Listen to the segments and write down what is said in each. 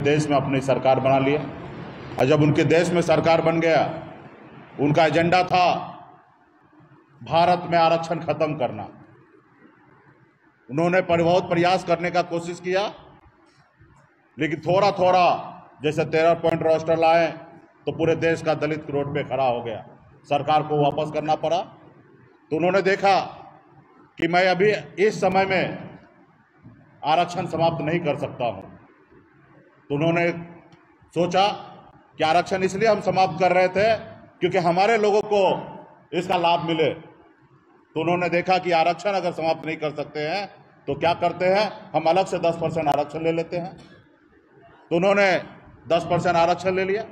देश में अपनी सरकार बना लिया। और जब उनके देश में सरकार बन गया, उनका एजेंडा था भारत में आरक्षण खत्म करना। उन्होंने बहुत प्रयास करने का कोशिश किया, लेकिन थोड़ा थोड़ा जैसे 13 पॉइंट रोस्टर लाए तो पूरे देश का दलित रोड पे खड़ा हो गया, सरकार को वापस करना पड़ा। तो उन्होंने देखा कि मैं अभी इस समय में आरक्षण समाप्त नहीं कर सकता हूं, तो उन्होंने सोचा कि आरक्षण इसलिए हम समाप्त कर रहे थे क्योंकि हमारे लोगों को इसका लाभ मिले। तो उन्होंने देखा कि आरक्षण अगर समाप्त नहीं कर सकते हैं तो क्या करते हैं, हम अलग से 10% आरक्षण ले लेते हैं। तो उन्होंने 10% आरक्षण ले लिया।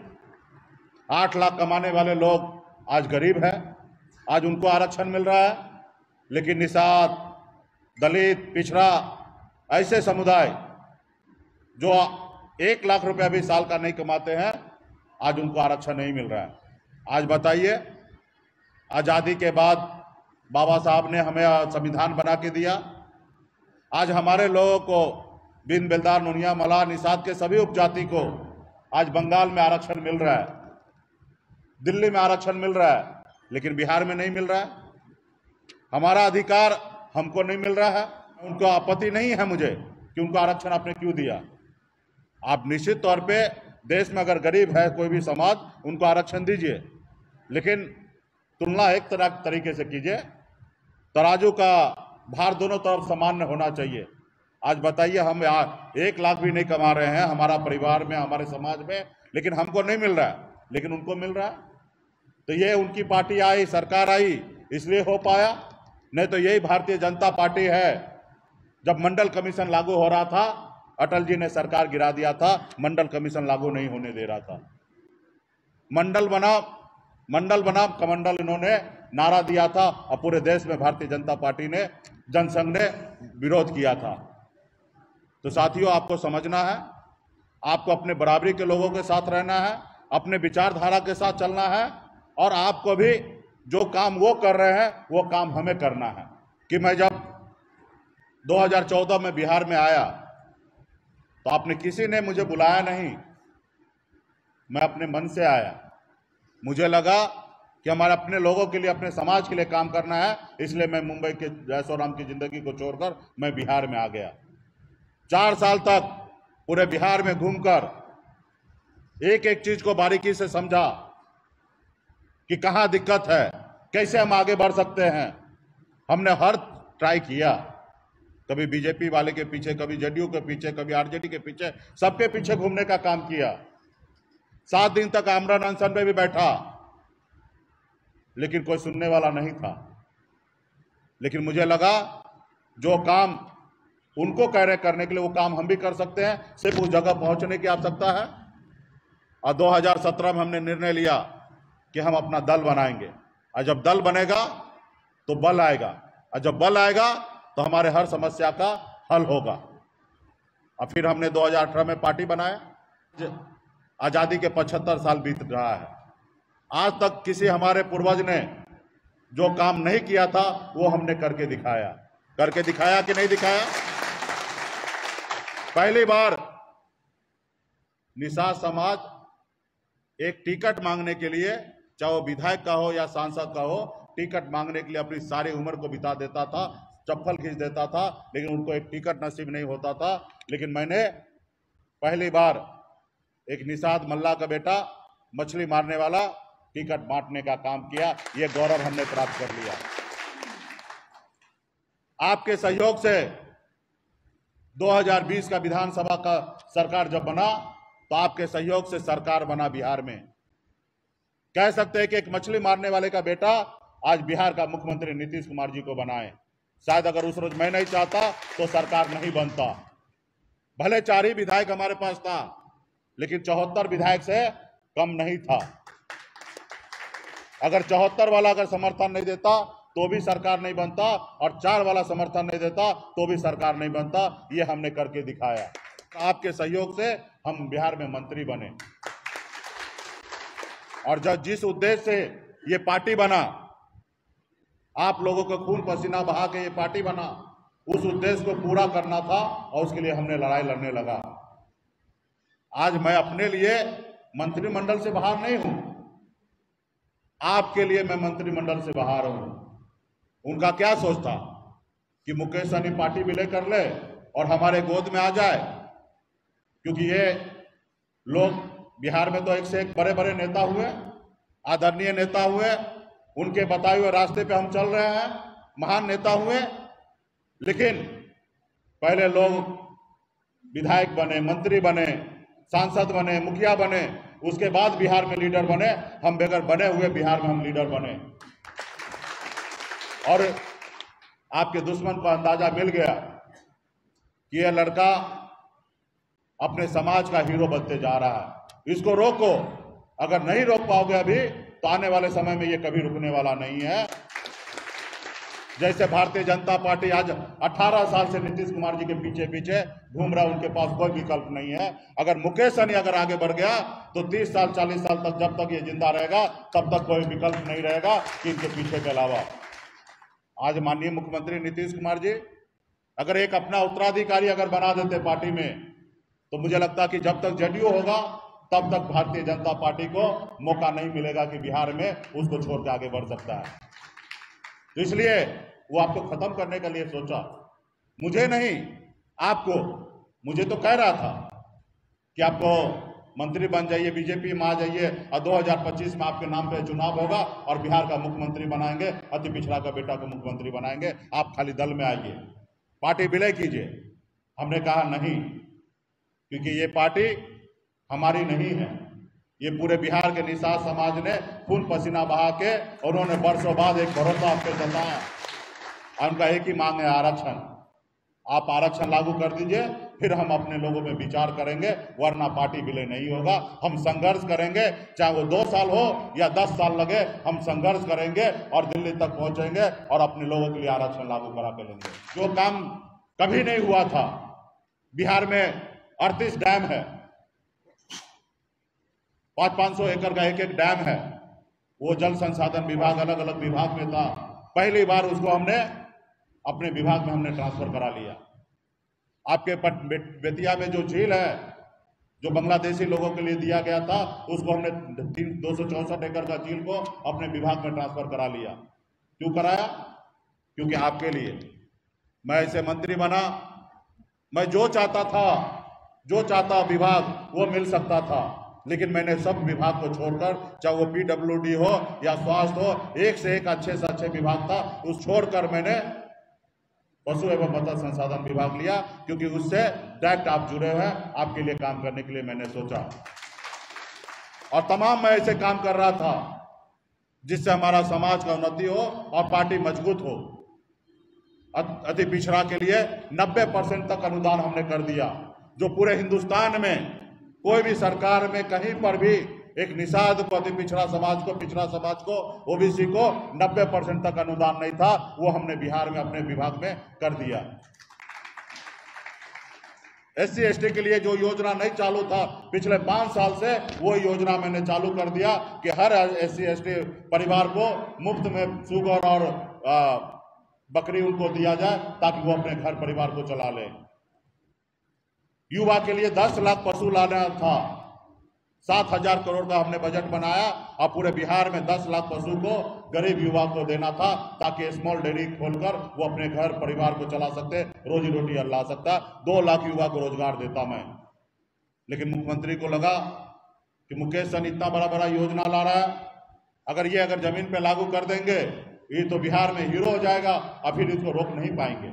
8 लाख कमाने वाले लोग आज गरीब हैं, आज उनको आरक्षण मिल रहा है, लेकिन निषाद, दलित, पिछड़ा, ऐसे समुदाय जो 1 लाख रुपया भी साल का नहीं कमाते हैं, आज उनको आरक्षण नहीं मिल रहा है। आज बताइए, आज़ादी के बाद बाबा साहब ने हमें संविधान बना के दिया, आज हमारे लोगों को बिन बेलदार, नुनिया, मलाह, निषाद के सभी उपजाति को आज बंगाल में आरक्षण मिल रहा है, दिल्ली में आरक्षण मिल रहा है, लेकिन बिहार में नहीं मिल रहा है। हमारा अधिकार हमको नहीं मिल रहा है। उनको आपत्ति नहीं है मुझे कि उनको आरक्षण आपने क्यों दिया। आप निश्चित तौर पे देश में अगर गरीब है कोई भी समाज, उनको आरक्षण दीजिए, लेकिन तुलना एक तरीके से कीजिए। तराजू का भार दोनों तरफ सामान्य होना चाहिए। आज बताइए, हम 1 लाख भी नहीं कमा रहे हैं हमारा परिवार में, हमारे समाज में, लेकिन हमको नहीं मिल रहा है, लेकिन उनको मिल रहा है। तो ये उनकी पार्टी आई, सरकार आई, इसलिए हो पाया। नहीं तो यही भारतीय जनता पार्टी है। जब मंडल कमीशन लागू हो रहा था, अटल जी ने सरकार गिरा दिया था, मंडल कमीशन लागू नहीं होने दे रहा था। मंडल बना कमंडल इन्होंने नारा दिया था, और पूरे देश में भारतीय जनता पार्टी ने, जनसंघ ने विरोध किया था। तो साथियों, आपको समझना है, आपको अपने बराबरी के लोगों के साथ रहना है, अपने विचारधारा के साथ चलना है, और आपको भी जो काम वो कर रहे हैं वो काम हमें करना है। कि मैं जब 2014 में बिहार में आया तो आपने किसी ने मुझे बुलाया नहीं, मैं अपने मन से आया। मुझे लगा कि हमारे अपने लोगों के लिए, अपने समाज के लिए काम करना है, इसलिए मैं मुंबई के जयसोराम की जिंदगी को छोड़कर मैं बिहार में आ गया। 4 साल तक पूरे बिहार में घूमकर एक एक चीज को बारीकी से समझा कि कहाँ दिक्कत है, कैसे हम आगे बढ़ सकते हैं। हमने हर ट्राई किया, कभी बीजेपी वाले के पीछे, कभी जेडीयू के पीछे, कभी आरजेडी के पीछे, सबके पीछे घूमने का काम किया। 7 दिन तक आमरण अनशन पे भी बैठा, लेकिन कोई सुनने वाला नहीं था। लेकिन मुझे लगा जो काम उनको कह रहे करने के लिए, वो काम हम भी कर सकते हैं, सिर्फ उस जगह पहुंचने की आवश्यकता है। और 2017 में हमने निर्णय लिया कि हम अपना दल बनाएंगे, और जब दल बनेगा तो बल आएगा, और जब बल आएगा तो हमारे हर समस्या का हल होगा। और फिर हमने 2018 में पार्टी बनाया। आज़ादी के 75 साल बीत रहा है, आज तक किसी हमारे पूर्वज ने जो काम नहीं किया था वो हमने करके दिखाया कि नहीं दिखाया। पहली बार निषाद समाज एक टिकट मांगने के लिए, चाहे वो विधायक का हो या सांसद का हो, टिकट मांगने के लिए अपनी सारी उम्र को बिता देता था, चप्पल खींच देता था, लेकिन उनको एक टिकट नसीब नहीं होता था। लेकिन मैंने पहली बार एक निषाद मल्ला का बेटा, मछली मारने वाला, टिकट बांटने का काम किया। ये गौरव हमने प्राप्त कर लिया। आपके सहयोग से 2020 का विधानसभा का सरकार जब बना, तो आपके सहयोग से सरकार बना बिहार में। कह सकते हैं कि एक मछली मारने वाले का बेटा आज बिहार का मुख्यमंत्री नीतीश कुमार जी को बनाए। शायद अगर उस रोज मैं नहीं चाहता तो सरकार नहीं बनता। भले 4 ही विधायक हमारे पास था, लेकिन 74 विधायक से कम नहीं था। अगर 74 वाला अगर समर्थन नहीं देता तो भी सरकार नहीं बनता, और 4 वाला समर्थन नहीं देता तो भी सरकार नहीं बनता। ये हमने करके दिखाया। आपके सहयोग से हम बिहार में मंत्री बने, और जब जिस उद्देश्य से ये पार्टी बना, आप लोगों को खून पसीना बहा के ये पार्टी बना, उस उद्देश्य को पूरा करना था, और उसके लिए हमने लड़ाई लड़ने लगा। आज मैं अपने लिए मंत्रिमंडल से बाहर नहीं हूं, आपके लिए मैं मंत्रिमंडल से बाहर हूं। उनका क्या सोच था कि मुकेश सहनी पार्टी विलय कर ले और हमारे गोद में आ जाए, क्योंकि ये लोग बिहार में तो एक से एक बड़े बड़े नेता हुए, आदरणीय नेता हुए, उनके बताए हुए रास्ते पे हम चल रहे हैं, महान नेता हुए। लेकिन पहले लोग विधायक बने, मंत्री बने, सांसद बने, मुखिया बने, उसके बाद बिहार में लीडर बने। हम बगैर बने हुए बिहार में हम लीडर बने और आपके दुश्मन को अंदाजा मिल गया कि यह लड़का अपने समाज का हीरो बनते जा रहा है, इसको रोको। अगर नहीं रोक पाओगे अभी तो आने वाले समय में ये कभी रुकने वाला नहीं है। जैसे भारतीय जनता पार्टी आज 18 साल से नीतीश कुमार जी के पीछे पीछे घूम रहा, उनके पास कोई विकल्प नहीं है। अगर मुकेश सहनी अगर आगे बढ़ गया तो 30 साल 40 साल तक, जब तक ये जिंदा रहेगा तब तक कोई विकल्प नहीं रहेगा कि इनके पीछे के अलावा। आज माननीय मुख्यमंत्री नीतीश कुमार जी अगर एक अपना उत्तराधिकारी अगर बना देते पार्टी में, तो मुझे लगता कि जब तक जेडीयू होगा तब तक भारतीय जनता पार्टी को मौका नहीं मिलेगा कि बिहार में उसको छोड़ के आगे बढ़ सकता है। तो इसलिए वो आपको खत्म करने के लिए सोचा, मुझे नहीं, आपको। मुझे तो कह रहा था कि आपको मंत्री बन जाइए, बीजेपी में आ जाइए और 2025 में आपके नाम पे चुनाव होगा और बिहार का मुख्यमंत्री बनाएंगे, अति पिछड़ा का बेटा को मुख्यमंत्री बनाएंगे। आप खाली दल में आइए, पार्टी विलय कीजिए। हमने कहा नहीं, क्योंकि ये पार्टी हमारी नहीं है, ये पूरे बिहार के निषाद समाज ने खून पसीना बहा के, उन्होंने वर्षों बाद एक भरोसा आप पे जताया। उनका एक ही मांग है, आरक्षण। आप आरक्षण लागू कर दीजिए, फिर हम अपने लोगों में विचार करेंगे, वरना पार्टी विलय नहीं होगा। हम संघर्ष करेंगे, चाहे वो 2 साल हो या 10 साल लगे, हम संघर्ष करेंगे और दिल्ली तक पहुंचेंगे और अपने लोगों के लिए आरक्षण लागू करा के लेंगे। जो काम कभी नहीं हुआ था, बिहार में 38 डैम है, 500 एकड़ का एक डैम है, वो जल संसाधन विभाग अलग अलग विभाग में था। पहली बार उसको हमने अपने विभाग में हमने ट्रांसफर करा लिया। आपके बेतिया में जो झील है, जो बांग्लादेशी लोगों के लिए दिया गया था, उसको हमने 264 एकड़ का झील को अपने विभाग में ट्रांसफर करा लिया। क्यों कराया? क्योंकि आपके लिए। मैं ऐसे मंत्री बना, मैं जो चाहता विभाग वो मिल सकता था, लेकिन मैंने सब विभाग को छोड़कर, चाहे वो पीडब्ल्यूडी हो या स्वास्थ्य हो, एक से एक अच्छे से अच्छे विभाग था, उस छोड़कर मैंने पशु एवं मत्स्य संसाधन विभाग लिया, क्योंकि उससे डायरेक्ट आप जुड़े हुए हैं, आपके लिए काम करने के लिए मैंने सोचा। और तमाम मैं ऐसे काम कर रहा था जिससे हमारा समाज का उन्नति हो और पार्टी मजबूत हो। अति पिछड़ा के लिए 90% तक अनुदान हमने कर दिया, जो पूरे हिंदुस्तान में कोई भी सरकार में कहीं पर भी एक निषाद को, अति पिछड़ा समाज को, ओबीसी को 90% तक अनुदान नहीं था, वो हमने बिहार में अपने विभाग में कर दिया। SC ST के लिए जो योजना नहीं चालू था पिछले 5 साल से, वो योजना मैंने चालू कर दिया कि हर SC ST परिवार को मुफ्त में सुगर और बकरी उनको दिया जाए, ताकि वो अपने घर परिवार को चला ले। युवा के लिए 10 लाख पशु लाना था, 7,000 करोड़ का हमने बजट बनाया और पूरे बिहार में 10 लाख पशु को गरीब युवा को देना था, ताकि स्मॉल डेयरी खोलकर वो अपने घर परिवार को चला सकते, रोजी रोटी ला सकता। 2 लाख युवा को रोजगार देता मैं। लेकिन मुख्यमंत्री को लगा कि मुकेश सहनी इतना बड़ा बड़ा योजना ला रहा है, अगर जमीन पे लागू कर देंगे ये तो बिहार में हीरो हो जाएगा और फिर इसको रोक नहीं पाएंगे।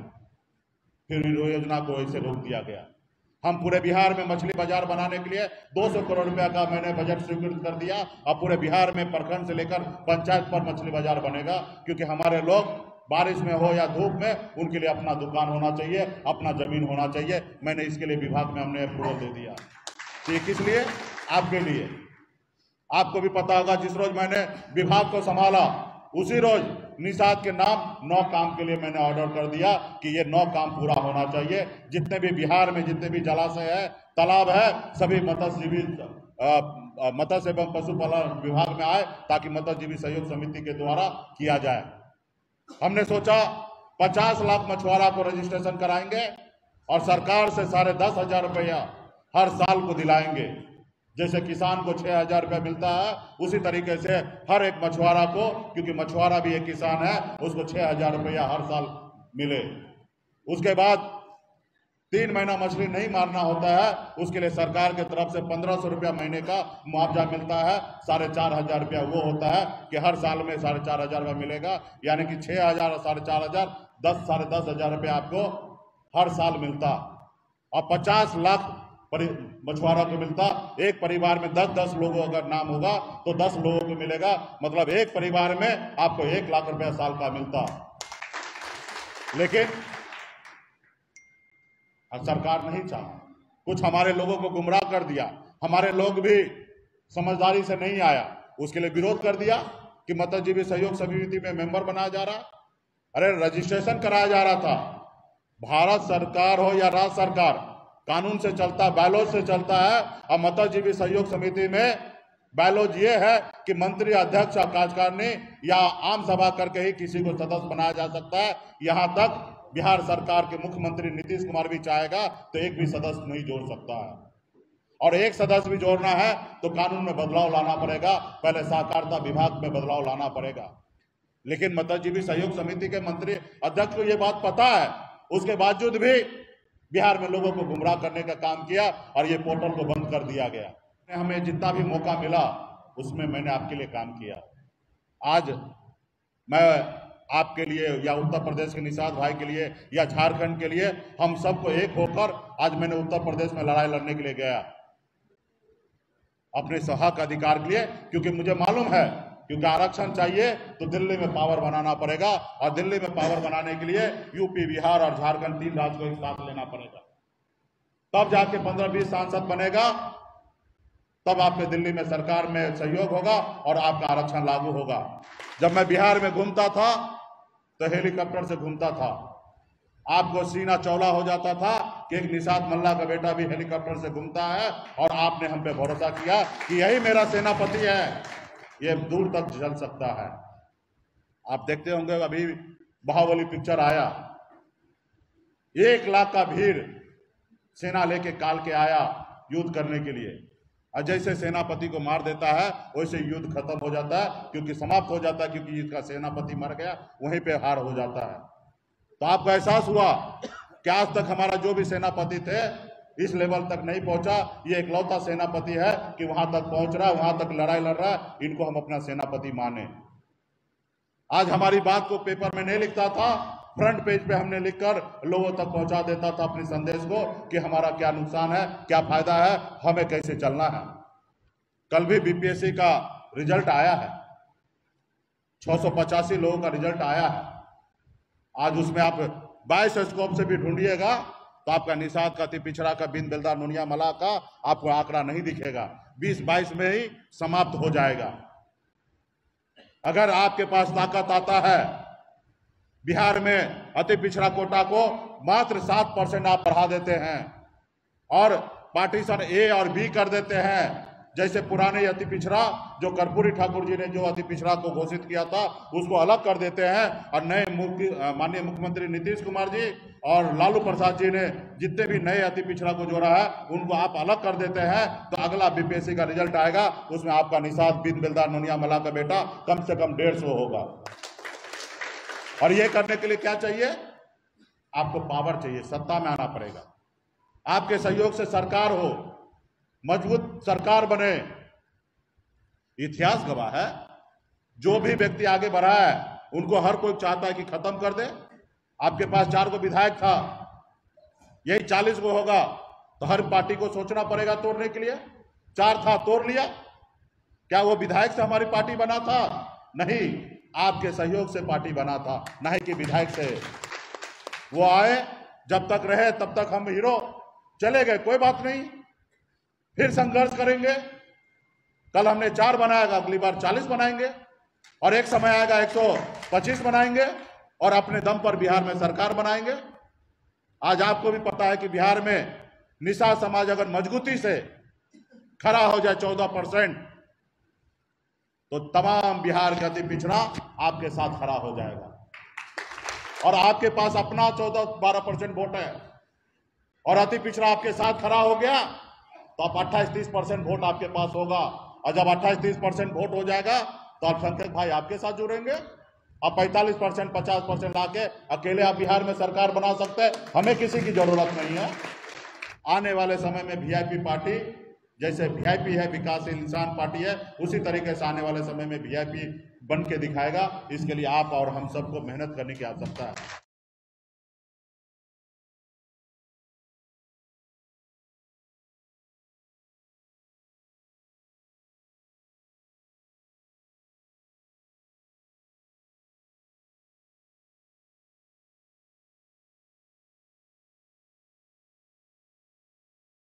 फिर योजना को ऐसे रोक दिया गया। हम पूरे बिहार में मछली बाजार बनाने के लिए 200 करोड़ रुपया का मैंने बजट स्वीकृत कर दिया और पूरे बिहार में प्रखंड से लेकर पंचायत पर मछली बाजार बनेगा, क्योंकि हमारे लोग बारिश में हो या धूप में, उनके लिए अपना दुकान होना चाहिए, अपना जमीन होना चाहिए। मैंने इसके लिए विभाग में हमने अप्रूवल दे दिया। तो ये किस लिए? आपके लिए। आपको भी पता होगा, जिस रोज मैंने विभाग को संभाला उसी रोज निषाद के नाम 9 काम के लिए मैंने ऑर्डर कर दिया कि ये 9 काम पूरा होना चाहिए। जितने भी बिहार में जितने भी जलाशय है, तालाब है, सभी मत्स्य एवं पशुपालन विभाग में आए, ताकि मत्स्यजीवी सहयोग समिति के द्वारा किया जाए। हमने सोचा 50 लाख मछुआरा को रजिस्ट्रेशन कराएंगे और सरकार से 10,500 रुपया हर साल को दिलाएंगे। जैसे किसान को 6,000 रुपया मिलता है, उसी तरीके से हर एक मछुआरा को, क्योंकि मछुआरा भी एक किसान है, उसको 6,000 रुपया हर साल मिले। उसके बाद 3 महीना मछली नहीं मारना होता है, उसके लिए सरकार की तरफ से 1,500 रुपया महीने का मुआवजा मिलता है। 4,500 रुपया वो होता है कि हर साल में 4,500 रुपया मिलेगा, यानी कि 6,000 और 4,500, 10,500 रुपया आपको हर साल मिलता। और 50 लाख मछुआरा को मिलता। एक परिवार में 10-10 लोगों अगर नाम होगा तो 10 लोगों को मिलेगा, मतलब एक परिवार में आपको 1 लाख रुपया साल का मिलता। लेकिन सरकार नहीं चाहा, कुछ हमारे लोगों को गुमराह कर दिया। हमारे लोग भी समझदारी से नहीं आया, उसके लिए विरोध कर दिया कि मत्स्यजीवी सहयोग समिति में मेंबर बनाया जा रहा। अरे रजिस्ट्रेशन कराया जा रहा था। भारत सरकार हो या राज्य सरकार, कानून से चलता, बायलॉज से चलता है। और मत्स्यजीवी सहयोग समिति में बायलॉज ये है कि मंत्री, अध्यक्ष और कार्यकारिणी या आम सभा करके ही किसी को सदस्य बनाया जा सकता है। यहां तक बिहार सरकार के मुख्यमंत्री नीतीश कुमार भी चाहेगा तो एक भी सदस्य नहीं जोड़ सकता है। और एक सदस्य भी जोड़ना है तो कानून में बदलाव लाना पड़ेगा, पहले सहकारिता विभाग में बदलाव लाना पड़ेगा। लेकिन मत्स्यजीवी सहयोग समिति के मंत्री, अध्यक्ष को यह बात पता है, उसके बावजूद भी बिहार में लोगों को गुमराह करने का काम किया और ये पोर्टल को बंद कर दिया गया। हमें जितना भी मौका मिला उसमें मैंने आपके लिए काम किया। आज मैं आपके लिए या उत्तर प्रदेश के निषाद भाई के लिए या झारखंड के लिए, हम सबको एक होकर आज मैंने उत्तर प्रदेश में लड़ाई लड़ने के लिए गया अपने हक अधिकार के लिए। क्योंकि मुझे मालूम है, क्योंकि आरक्षण चाहिए तो दिल्ली में पावर बनाना पड़ेगा, और दिल्ली में पावर बनाने के लिए यूपी, बिहार और झारखंड 3 राज्य को एक साथ लेना पड़ेगा। तब जाके 15-20 सांसद बनेगा, तब आपके दिल्ली में सरकार में सहयोग होगा और आपका आरक्षण लागू होगा। जब मैं बिहार में घूमता था तो हेलीकॉप्टर से घूमता था। आपको सीना चौड़ा हो जाता था कि एक निषाद मल्ला का बेटा भी हेलीकॉप्टर से घूमता है, और आपने हम पे भरोसा किया कि यही मेरा सेनापति है, ये दूर तक चल सकता है। आप देखते होंगे अभी बाहुबली पिक्चर आया, 1 लाख का भीड़ सेना लेके काल के आया युद्ध करने के लिए, और जैसे सेनापति को मार देता है वैसे युद्ध खत्म हो जाता है, क्योंकि समाप्त हो जाता है, क्योंकि इसका सेनापति मर गया, वहीं पे हार हो जाता है। तो आपको एहसास हुआ कि आज तक हमारा जो भी सेनापति थे इस लेवल तक नहीं पहुंचा। ये इकलौता सेनापति है कि वहां तक पहुंच रहा है, वहां तक लड़ाई लड़ रहा है। इनको हम अपना सेनापति माने। आज हमारी बात को पेपर में नहीं लिखता था, फ्रंट पेज पे हमने लिखकर लोगों तक पहुंचा देता था अपने संदेश को कि हमारा क्या नुकसान है, क्या फायदा है, हमें कैसे चलना है। कल भी बीपीएससी का रिजल्ट आया है, 685 लोगों का रिजल्ट आया है। आज उसमें आप 22 स्कोप से भी ढूंढिएगा तो आपका निषाद का, अति पिछड़ा का, बिन बेलदार, नुनिया मला का आपको आंकड़ा नहीं दिखेगा। 20-22 में ही समाप्त हो जाएगा। अगर आपके पास ताकत आता है, बिहार में अति पिछड़ा कोटा को मात्र 7% आप बढ़ा देते हैं और पार्टीशन ए और बी कर देते हैं। जैसे पुराने अति पिछड़ा जो कर्पूरी ठाकुर जी ने जो अति पिछड़ा को घोषित किया था उसको अलग कर देते हैं, और नए माननीय मुख्यमंत्री नीतीश कुमार जी और लालू प्रसाद जी ने जितने भी नए अति पिछड़ा को जोड़ा है उनको आप अलग कर देते हैं। तो अगला बीपीएससी का रिजल्ट आएगा, उसमें आपका निषाद, बिन बेलदार, नुनिया मला का बेटा कम से कम 150 होगा। और ये करने के लिए क्या चाहिए? आपको पावर चाहिए, सत्ता में आना पड़ेगा। आपके सहयोग से सरकार हो, मजबूत सरकार बने। इतिहास गवाह है, जो भी व्यक्ति आगे बढ़ा है उनको हर कोई चाहता है कि खत्म कर दे। आपके पास 4 को विधायक था, यही 40 को होगा तो हर पार्टी को सोचना पड़ेगा तोड़ने के लिए। 4 था, तोड़ लिया। क्या वो विधायक से हमारी पार्टी बना था? नहीं, आपके सहयोग से पार्टी बना था, नहीं कि विधायक से। वो आए, जब तक रहे तब तक हम हीरो, चले गए कोई बात नहीं, फिर संघर्ष करेंगे। कल हमने 4 बनाया, अगली बार 40 बनाएंगे, और एक समय आएगा 125 बनाएंगे, और अपने दम पर बिहार में सरकार बनाएंगे। आज आपको भी पता है कि बिहार में निषाद समाज अगर मजबूती से खड़ा हो जाए 14%, तो तमाम बिहार का अति पिछड़ा आपके साथ खड़ा हो जाएगा। और आपके पास अपना 14-12% वोट है, और अति पिछड़ा आपके साथ खड़ा हो गया तो आप 28-30% वोट आपके पास होगा, और जब 28-30% वोट हो जाएगा तो अल्पसंख्यक भाई आपके साथ जुड़ेंगे। आप 45%, 50% लाके अकेले आप बिहार में सरकार बना सकते हैं, हमें किसी की जरूरत नहीं है। आने वाले समय में वीआईपी पार्टी, जैसे वीआईपी है विकासशील इंसान पार्टी है, उसी तरीके से आने वाले समय में वीआईपी बन के दिखाएगा। इसके लिए आप और हम सबको मेहनत करने की आवश्यकता है।